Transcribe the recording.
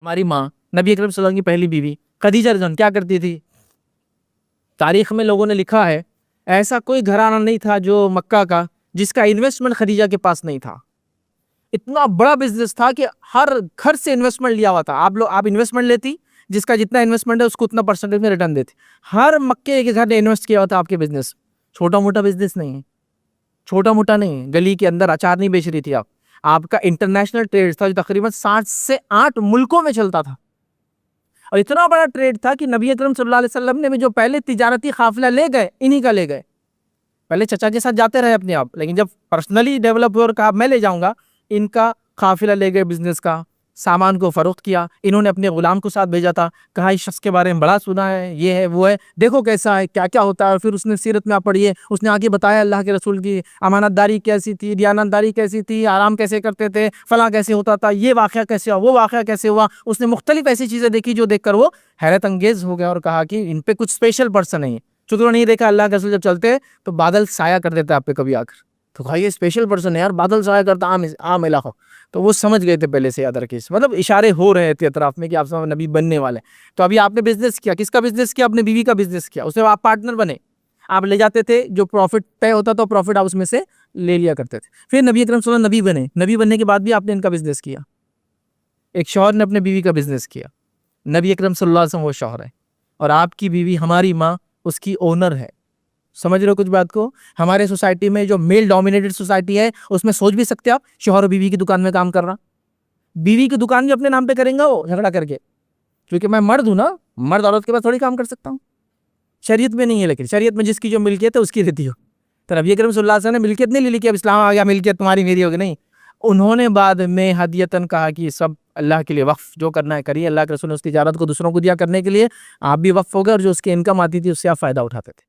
हमारी माँ नबी अकरम सल्लल्लाहु अलैहि वसल्लम की पहली बीवी खदीजा रज़ियल्लाहु अन्हा क्या करती थी? तारीख में लोगों ने लिखा है ऐसा कोई घराना नहीं था जो मक्का का जिसका इन्वेस्टमेंट खदीजा के पास नहीं था। इतना बड़ा बिजनेस था कि हर घर से इन्वेस्टमेंट लिया हुआ था। आप इन्वेस्टमेंट लेती, जिसका जितना इन्वेस्टमेंट है उसको उतना परसेंटेज में रिटर्न देती। हर मक्के के घर ने इन्वेस्ट किया हुआ था आपके बिजनेस। छोटा मोटा बिजनेस नहीं है, छोटा मोटा नहीं है। गली के अंदर अचार नहीं बेच रही थी आप। आपका इंटरनेशनल ट्रेड था जो तकरीबन 7 से 8 मुल्कों में चलता था। और इतना बड़ा ट्रेड था कि नबी अकरम सल्लल्लाहु अलैहि वसल्लम ने भी जो पहले तिजारती काफिला ले गए, इन्हीं का ले गए। पहले चचा के साथ जाते रहे अपने आप, लेकिन जब पर्सनली डेवलप हुए और कहा मैं ले जाऊंगा, इनका काफिला ले गए बिजनेस का, सामान को फरोख्त किया। इन्होंने अपने गुलाम को साथ भेजा था, कहा इस शख्स के बारे में बड़ा सुना है, ये है वो है, देखो कैसा है, क्या क्या होता है। फिर उसने सीरत में आप पढ़िए, उसने आगे बताया अल्लाह के रसूल की अमानतदारी कैसी थी, दयानतदारी कैसी थी, आराम कैसे करते थे, फला कैसे होता था, ये वाक़या कैसे हुआ, वो वाक़या कैसे हुआ। उसने मुख्तलिफ ऐसी चीज़ें देखी जो देखकर वो हैरत अंगेज हो गया और कहा कि इन पे कुछ स्पेशल पर्सन है। चुतुरा नहीं देखा अल्लाह के रसूल जब चलते तो बादल साया कर देता आप पे कभी आकर, तो कहा ये स्पेशल पर्सन है यार, बादल साया करता आम इलाका। तो वो समझ गए थे पहले से अदर केस, मतलब इशारे हो रहे थे अतराफ में कि आप सब नबी बनने वाले। तो अभी आपने बिजनेस किया, किसका बिजनेस किया? अपने बीवी का बिजनेस किया, उससे आप पार्टनर बने। आप ले जाते थे, जो प्रॉफिट तय होता था प्रॉफिट आप उसमें से ले लिया करते थे। फिर नबी अकरम सल्लल्लाहु अलैहि वसल्लम नबी बने, नबी बनने के बाद भी आपने इनका बिजनेस किया। एक शौहर ने अपने बीवी का बिजनेस किया, नबी अकरम सल्लल्लाहु अलैहि वसल्लम वो शौहर है और आपकी बीवी हमारी माँ उसकी ओनर है। समझ रहे हो कुछ बात को? हमारे सोसाइटी में जो मेल डोमिनेटेड सोसाइटी है उसमें सोच भी सकते हो आप, शौहर और बीवी की दुकान में काम कर रहा, बीवी की दुकान भी अपने नाम पे करेंगे वो झगड़ा करके, क्योंकि मैं मर्द हूं ना, मर्द औरत के पास थोड़ी काम कर सकता हूँ। शरीयत में नहीं है, लेकिन शरीयत में जिसकी जो मिल्कियत है उसकी रहती हो। तो नबी अकरम सल्लल्लाहु अलैहि वसल्लम ने मिल्कियत नहीं ले ली कि अब इस्लाम आ गया मिल्कियत तुम्हारी मेरी होगी, नहीं। उन्होंने बाद में हदियतन कहा कि सब अल्लाह के लिए वक्फ, जो करना है करिए। अल्लाह के रसूल ने उस तिजारत को दूसरों को दिया करने के लिए, आप भी वक्फ हो गए और जो उसकी इनकम आती थी उससे आप फायदा उठाते थे।